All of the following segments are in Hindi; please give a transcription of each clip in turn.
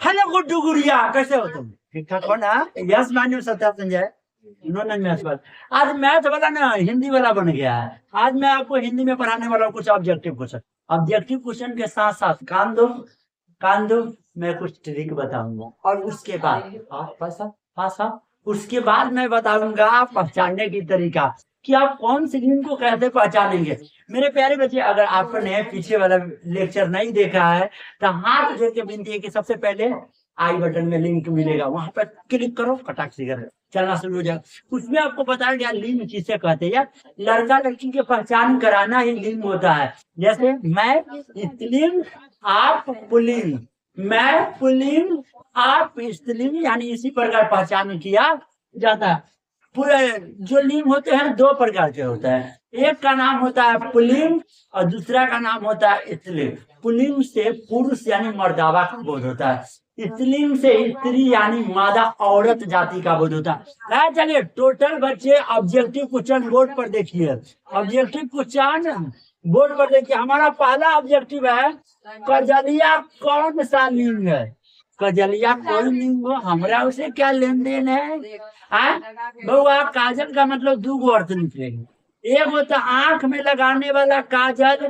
हेलो गुड्डू गुड़िया, कैसे हो तुम? ठीक ठाक हो ना? यस मान्यू सत्या संजय। इन्होंने मैथ वाला, आज मैथ वाला ना हिंदी वाला बन गया है। आज मैं आपको हिंदी में पढ़ाने वाला हूँ कुछ ऑब्जेक्टिव क्वेश्चन। ऑब्जेक्टिव क्वेश्चन के साथ साथ कान दो, मैं कुछ ट्रिक बताऊंगा और उसके बाद उसके बाद मैं बताऊंगा पहचानने की तरीका कि आप कौन सी लीन को कैसे पहचानेंगे। मेरे प्यारे बच्चे, अगर आपने पीछे वाला लेक्चर नहीं देखा है तो हाथ जोड़ के विनती है कि सबसे पहले आई बटन में लिंक मिलेगा, वहां पर क्लिक करो, फटाक से चलना शुरू हो जाएगा। उसमें आपको बताया गया लिंग किसे कहते हैं। यार, लड़का लड़की की पहचान कराना ही लिंग होता है। जैसे मैं स्त्रीलिंग, आप पुल्लिंग, मैं पुल्लिंग, आप स्त्रीलिंग, यानी इसी प्रकार पहचान किया जाता है। पूरे जो लिंग होते हैं दो प्रकार के होते हैं, एक का नाम होता है पुल्लिंग और दूसरा का नाम होता है स्त्रीलिंग। पुल्लिंग से पुरुष यानी मर्दावा का बोध होता है, स्त्रीलिंग से स्त्री यानी मादा औरत जाति का बोध होता है। चलिए टोटल बच्चे ऑब्जेक्टिव क्वेश्चन बोर्ड पर देखिए। ऑब्जेक्टिव क्वेश्चन बोर्ड पर देखिए। हमारा पहला ऑब्जेक्टिव है कजलिया कौन सा लिंग है? कजलिया कोई लिंग हो, हमरा उसे क्या लेन देन है? बउआ, काजल का मतलब दो गो अर्थ निकलेगा। एक होता आंख में लगाने वाला काजल,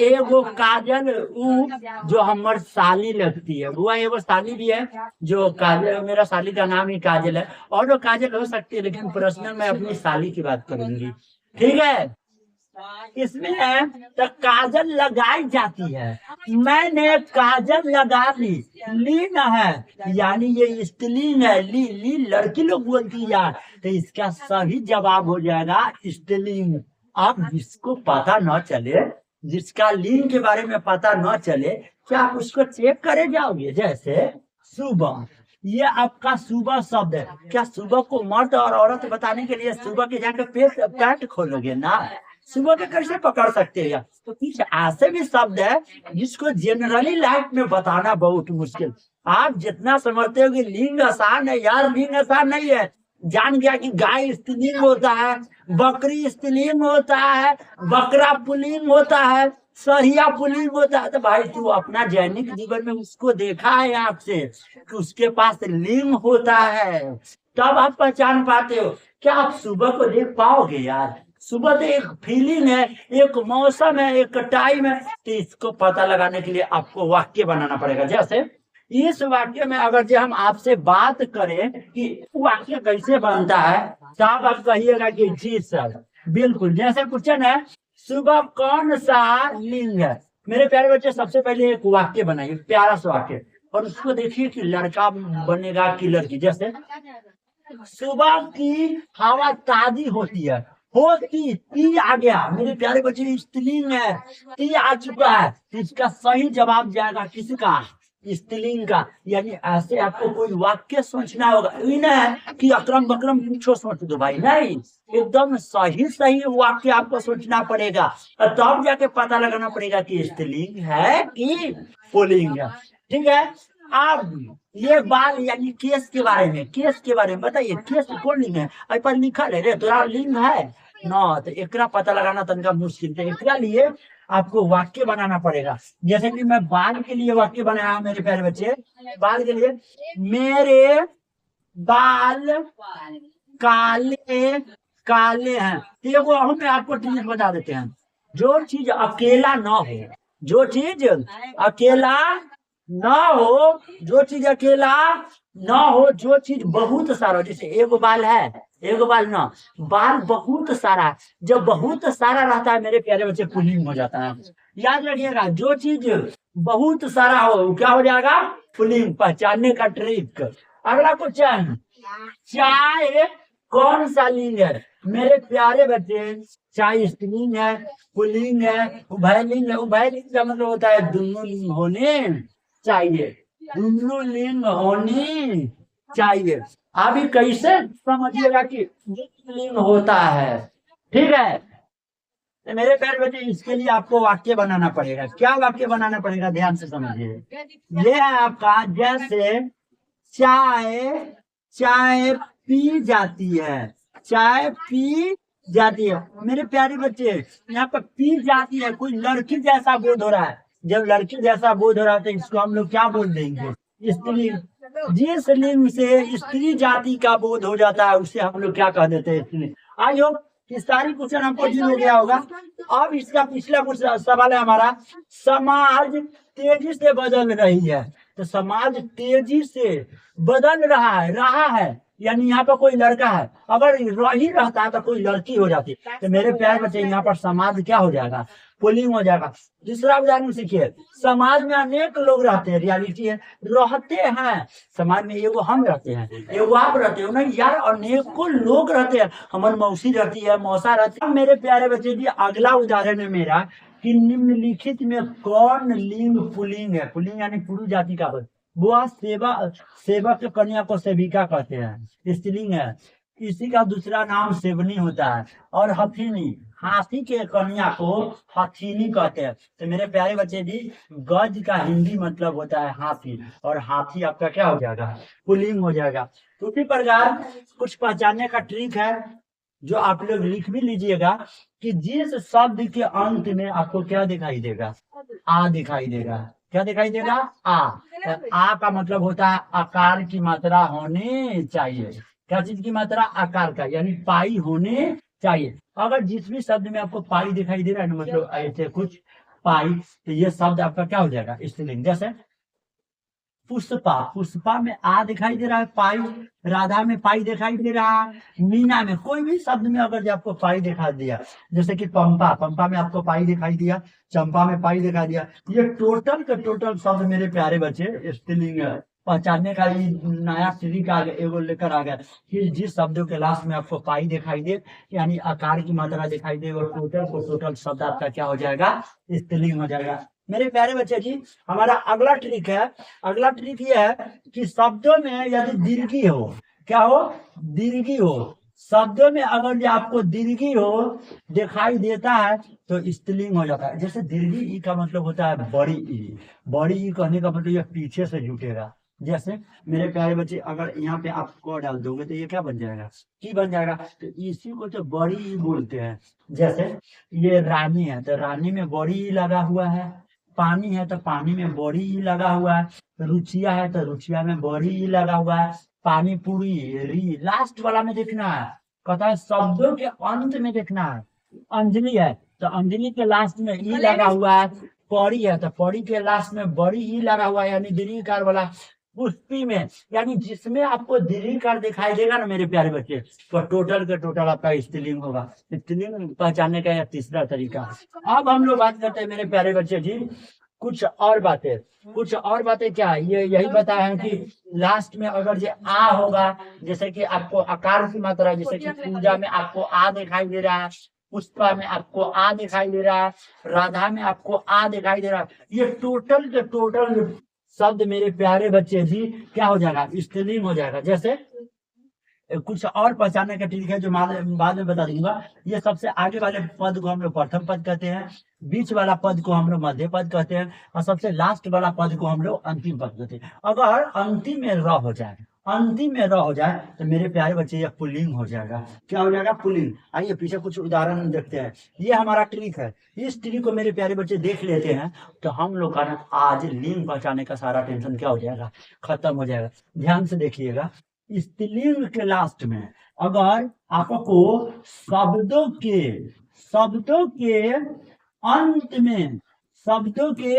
एगो काजल उ जो हमर साली लगती है, वो एगो साली भी है जो काजल, मेरा साली का नाम ही काजल है। और वो काजल हो सकती है लेकिन पर्सनल मैं अपनी साली की बात करूंगी, ठीक है? इसमें तो काजल लगाई जाती है, मैंने काजल लगा ली, लीन है यानी ये स्त्रीलिंग है। ली लड़की लोग बोलती है यार, तो इसका सही जवाब हो जाएगा स्त्रीलिंग। आप जिसको पता न चले, जिसका लिंग के बारे में पता न चले, क्या आप उसको चेक करे जाओगे? जैसे सुबह, ये आपका सुबह शब्द है, क्या सुबह को मर्द और औरत बताने के लिए सुबह के जाकर पैंट खोलोगे ना? सुबह के कैसे पकड़ सकते हैं? तो कुछ ऐसे भी शब्द है जिसको जनरली लाइफ में बताना बहुत मुश्किल। आप जितना समझते हो कि लिंग आसान है, यार लिंग आसान नहीं है। जान गया कि गाय स्त्रीलिंग होता है, बकरी स्त्रीलिंग होता है, बकरा पुल्लिंग होता है, सरिया पुल्लिंग होता है। तो भाई तू अपना दैनिक जीवन में उसको देखा है आपसे कि उसके पास लिंग होता है, तब आप पहचान पाते हो। क्या आप सुबह को देख पाओगे? यार सुबह तो एक फीलिंग है, एक मौसम है, एक टाइम है। तो इसको पता लगाने के लिए आपको वाक्य बनाना पड़ेगा। जैसे इस वाक्य में अगर जो हम आपसे बात करें कि वाक्य कैसे बनता है, तो आप कहिएगा कि जी सर, बिल्कुल। जैसे क्वेश्चन है सुबह कौन सा लिंग है? मेरे प्यारे बच्चे, सबसे पहले एक वाक्य बनाइए, प्यारा सा वाक्य, और उसको देखिए कि लड़का बनेगा कि लड़की। जैसे सुबह की हवा ताजी होती है, होती ती आ गया, मेरे प्यारे बच्चे स्त्रीलिंग है, ती आ चुका है। इसका सही जवाब जाएगा किसका? स्त्रीलिंग का। यानी ऐसे आपको कोई वाक्य सोचना होगा, ये ना है कि अक्रम बक्रम पूछो सोच दो भाई, नहीं, एकदम सही सही वाक्य आपको सोचना पड़ेगा और तब जाके पता लगाना पड़ेगा कि स्त्रीलिंग है कि पुल्लिंग है, ठीक है? अब ये बाल यानी केस के बारे में, केस के बारे में बताइए, केस कौन लिंग है? अरे पर लिखल है रे, तोरा लिंग है ना, तो एकरा पता लगाना तनका मुश्किल है। एकरा लिए आपको वाक्य बनाना पड़ेगा। जैसे कि मैं बाल के लिए वाक्य बनाया मेरे प्यारे बच्चे, बाल के लिए, मेरे बाल काले काले हैं। देखो हम आपको चीज बता देते हैं, जो चीज अकेला ना हो, जो चीज अकेला ना हो, जो चीज अकेला ना हो, जो चीज बहुत सारा, जैसे एगो बाल है, एगो बाल ना, बाल बहुत सारा, जब बहुत सारा रहता है मेरे प्यारे बच्चे पुल्लिंग हो जाता है। याद रखिएगा, जो चीज बहुत सारा हो क्या हो जाएगा? पुल्लिंग। पहचानने का ट्रिक। अगला क्वेश्चन, चाय कौन सा लिंग है? मेरे प्यारे बच्चे, चाय स्त्रीलिंग है, पुल्लिंग है, उभयलिंग है। उभयलिंग का मतलब होता है दोनों लिंग होने चाहिए, दोनों लिंग होनी चाहिए। अभी कैसे समझिएगा कि लिंग होता है, ठीक है? तो मेरे प्यारे बच्चे, इसके लिए आपको वाक्य बनाना पड़ेगा। क्या वाक्य बनाना पड़ेगा? ध्यान से समझिए। ये है आपका, जैसे चाय, चाय पी जाती है, चाय पी जाती है। मेरे प्यारे बच्चे, यहाँ पर पी जाती है, कोई लड़की जैसा बोध हो रहा है। जब लड़की जैसा बोध हो रहा है तो इसको हम लोग क्या बोल देंगे? स्त्रीलिंग, जिस लिंग से स्त्री जाति का बोध हो जाता है उसे हम लोग क्या कह देते हैं, स्त्रीलिंग। आई होप कि सारी क्वेश्चन हमको डील हो गया होगा। अब इसका पिछला कुछ सवाल है हमारा, समाज तेजी से बदल रही है, तो समाज तेजी से बदल रहा है यानी यहाँ पर कोई लड़का है, अगर ही रहता है तो कोई लड़की हो जाती, तो मेरे प्यार बच्चे यहाँ पर समाज क्या हो जाएगा, पुलिंग हो जाएगा। दूसरा उदाहरण सीखिए, समाज में अनेक लोग रहते हैं, रियलिटी है, रहते हैं समाज में, एगो हम रहते हैं, एगो आप रहते हो नहीं यार, अनेकों लोग रहते हैं, हमारी मौसी रहती है, मौसा रहती है। मेरे प्यारे बच्चे जी अगला उदाहरण है मेरा कि निम्नलिखित में कौन लिंग पुलिंग है, पुलिंग यानी पुरुष जाति का, वो सेवक कन्या को सेविका कहते हैं, स्त्रीलिंग है। इसी का दूसरा नाम सेवनी होता है। और हथीनी, हाथी के कन्या को हथीनी कहते हैं। तो मेरे प्यारे बच्चे जी गज का हिंदी मतलब होता है हाथी, और हाथी आपका क्या हो जाएगा, पुल्लिंग हो जाएगा। तो उसी प्रकार कुछ पहचानने का ट्रिक है जो आप लोग लिख भी लीजिएगा कि जिस शब्द के अंत में आपको क्या दिखाई देगा, आ दिखाई देगा। क्या दिखाई देगा, आ का मतलब होता है आकार की मात्रा होने चाहिए। क्या चीज की मात्रा, आकार का, यानी पाई होने चाहिए। अगर जिस भी शब्द में आपको पाई दिखाई दे रहा है ना, मतलब ऐसे कुछ पाई, तो ये शब्द आपका क्या हो जाएगा, स्त्रीलिंग। जैसे पुष्पा, पुष्पा में आ दिखाई दे रहा है पाई, राधा में पाई दिखाई दे रहा है, मीना में, कोई भी शब्द में अगर आपको पाई दिखा दिया, जैसे कि पंपा, पंपा में आपको पाई दिखाई दिया, चंपा में पाई दिखाई दिया, ये टोटल के टोटल शब्द मेरे प्यारे बच्चे स्त्रीलिंग है। पहचानने का ये नया ट्रिक आ गया, एगो लेकर आ गया कि जिस शब्दों के लास्ट में आपको पाई दिखाई दे यानी आकार की मात्रा दिखाई दे, और टोटल को टोटल शब्द आपका क्या हो जाएगा, स्त्रीलिंग हो जाएगा। मेरे प्यारे बच्चे जी हमारा अगला ट्रिक है, अगला ट्रिक ये है कि शब्दों में यदि दीर्घी हो, क्या हो, दीर्घी हो, शब्दों में अगर जो आपको दीर्घी हो दिखाई देता है तो स्त्रीलिंग हो जाता है। जैसे दीर्घी ई का मतलब होता है बड़ी ई, बड़ी ई कहने का मतलब ये पीछे से जुटेगा। जैसे मेरे प्यारे बच्चे अगर यहाँ पे आप क डाल दोगे तो ये क्या बन जाएगा, की बन जाएगा, तो इसी को तो बड़ी ई बोलते हैं। जैसे ये रानी है तो रानी में बड़ी ई लगा हुआ है, पानी है तो पानी में बड़ी ई लगा हुआ है, रुचिया है तो रुचिया में बड़ी ई लगा हुआ है, पानी पूरी री लास्ट वाला में देखना है, कहता है शब्दों के अंत में देखना है। अंजलि है तो अंजलि के लास्ट में ई लगा हुआ है, पौड़ी है तो पौड़ी के लास्ट में बड़ी ई लगा हुआ है यानी दीर्घिकार वाला। पुष्पी में यानी जिसमें आपको दीर्घिकार दिखाई देगा ना मेरे प्यारे बच्चे, तो टोटल के टोटल आपका स्त्रीलिंग होगा। स्त्रीलिंग पहचानने का यह तीसरा तरीका। अब हम लोग बात करते हैं मेरे प्यारे बच्चे जी कुछ और बातें, कुछ और बातें क्या है, ये यही बताया है कि लास्ट में अगर जो आ होगा, जैसे कि आपको आकार की मात्रा, जैसे कि पूजा में आपको आ दिखाई दे रहा है, पुष्पा में आपको आ दिखाई दे रहा है, राधा में आपको आ दिखाई दे रहा है, ये टोटल के टोटल शब्द मेरे प्यारे बच्चे जी क्या हो जाएगा, स्त्रीलिंग हो जाएगा। जैसे कुछ और पहचानने का ट्रिक है जो बाद में बता दूंगा। ये सबसे आगे वाले पद को हम लोग प्रथम पद कहते हैं, बीच वाला पद को हम लोग मध्य पद कहते हैं, और सबसे लास्ट वाला पद को हम लोग अंतिम पद कहते हैं। अगर अंतिम में र हो जाए, अंतिम में र हो जाए तो मेरे प्यारे बच्चे ये पुल्लिंग हो जाएगा। क्या हो जाएगा, पुल्लिंग। आइए पीछे कुछ उदाहरण देखते हैं, ये हमारा ट्रिक है। इस ट्रिक को मेरे प्यारे बच्चे देख लेते हैं तो हम लोग का आज लिंग पहचाने का सारा टेंशन क्या हो जाएगा, खत्म हो जाएगा। ध्यान से देखिएगा, स्त्रीलिंग के लास्ट में अगर आपको शब्दों के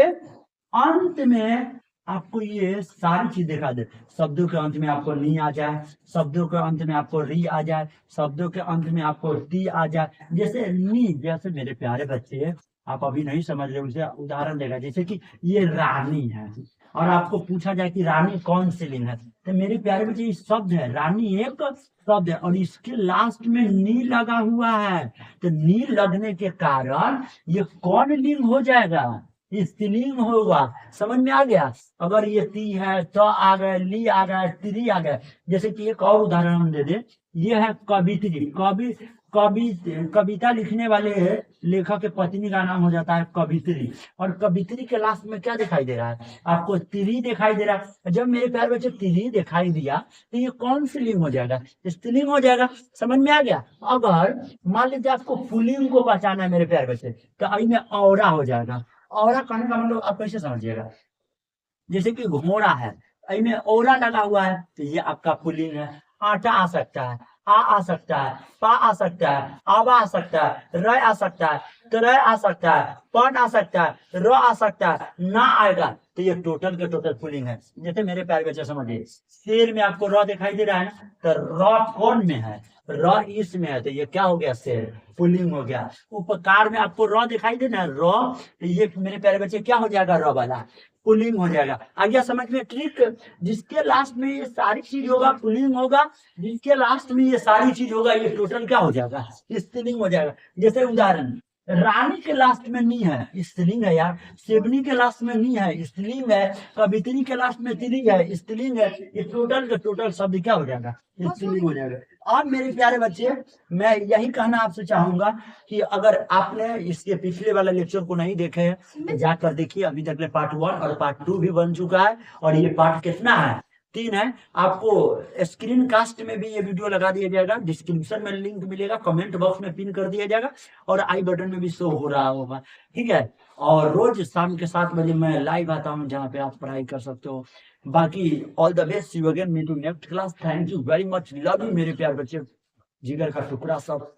अंत में आपको ये सारी चीज दिखा दे, शब्दों के अंत में आपको नी आ जाए, शब्दों के अंत में आपको री आ जाए, शब्दों के अंत में आपको टी आ जाए। जैसे नी, जैसे मेरे प्यारे बच्चे आप अभी नहीं समझ रहे उसे उदाहरण देगा, जैसे कि ये रानी है और आपको पूछा जाए कि रानी कौन सी लिंग है, तो मेरे प्यारे बच्चे ये शब्द है, रानी एक शब्द है और इसके लास्ट में नी लगा हुआ है, तो नी लगने के कारण ये कौन लिंग हो जाएगा, स्त्रीलिंग होगा। समझ में आ गया। अगर ये ती है तो आ गए, ली आ गए, त्री आ गए। जैसे कि एक और उदाहरण हम दे दे, ये है कवित्री, कविता लिखने वाले लेखक के पत्नी का नाम हो जाता है कवित्री, और कवित्री के लास्ट में क्या दिखाई दे रहा है, आपको तिरी दिखाई दे रहा है। जब मेरे प्यारे बच्चे तिरी दिखाई दिया तो ये कौन सी लिंग हो जाएगा, स्त्रीलिंग हो जाएगा। समझ में आ गया। अगर मान लीजिए आपको पुल्लिंग को पहचाना है मेरे प्यारे बच्चे, तो आई में औरा हो जाएगा। औरा कहने का मतलब आप कैसे समझिएगा, जैसे कि घोड़ा है, इनमें ओरा लगा हुआ है तो ये आपका पुल्लिंग है। आटा आ सकता है, आ सकता है, पा आ सकता है, आवा आ सकता है, र आ सकता है, त्रय आ सकता है, पन आ सकता है, र आ सकता है, ना आएगा तो ये टोटल के टोटल पुल्लिंग है। जैसे मेरे प्यारे बच्चे समझिए, शेर में आपको र दिखाई दे रहा है ना, तो र कौन में है, र इस में है, तो ये क्या हो गया, शेर पुल्लिंग हो गया। उपकार में आपको र दिखाई दे रहा है, र, तो ये मेरे प्यारे बच्चे क्या हो जाएगा, र वाला पुलिंग हो जाएगा। आ गया समझ में ट्रिक। जिसके लास्ट में ये सारी चीज होगा पुलिंग होगा, जिसके लास्ट में ये सारी चीज होगा ये टोटल क्या हो जाएगा, स्त्रीलिंग हो जाएगा। जैसे उदाहरण, रानी के लास्ट में नी है, स्त्रीलिंग है यार। सेवनी के लास्ट में नी है, स्त्रीलिंग है। कवित्री के लास्ट में तिली है, स्त्रीलिंग है। ये टोटल का टोटल शब्द क्या हो जाएगा, स्त्रीलिंग हो जाएगा। अब मेरे प्यारे बच्चे, मैं यही कहना आपसे चाहूंगा कि अगर आपने इसके पिछले वाला लेक्चर को नहीं देखे हैं तो जाकर देखिए। अभी तक पार्ट 1 और पार्ट 2 भी बन चुका है, और ये पार्ट कितना है, 3 है। आपको स्क्रीन कास्ट में भी ये वीडियो लगा दिया जाएगा, डिस्क्रिप्शन में लिंक मिलेगा, कमेंट बॉक्स में पिन कर दिया जाएगा, और आई बटन में भी शो हो रहा होगा, ठीक है। और रोज शाम के 7 बजे मैं लाइव आता हूँ, जहाँ पे आप पढ़ाई कर सकते हो। बाकी all the best, see you again, meet you next class. Thank you very much, love you मेरे प्यार बच्चे, जिगर का टुकड़ा सब।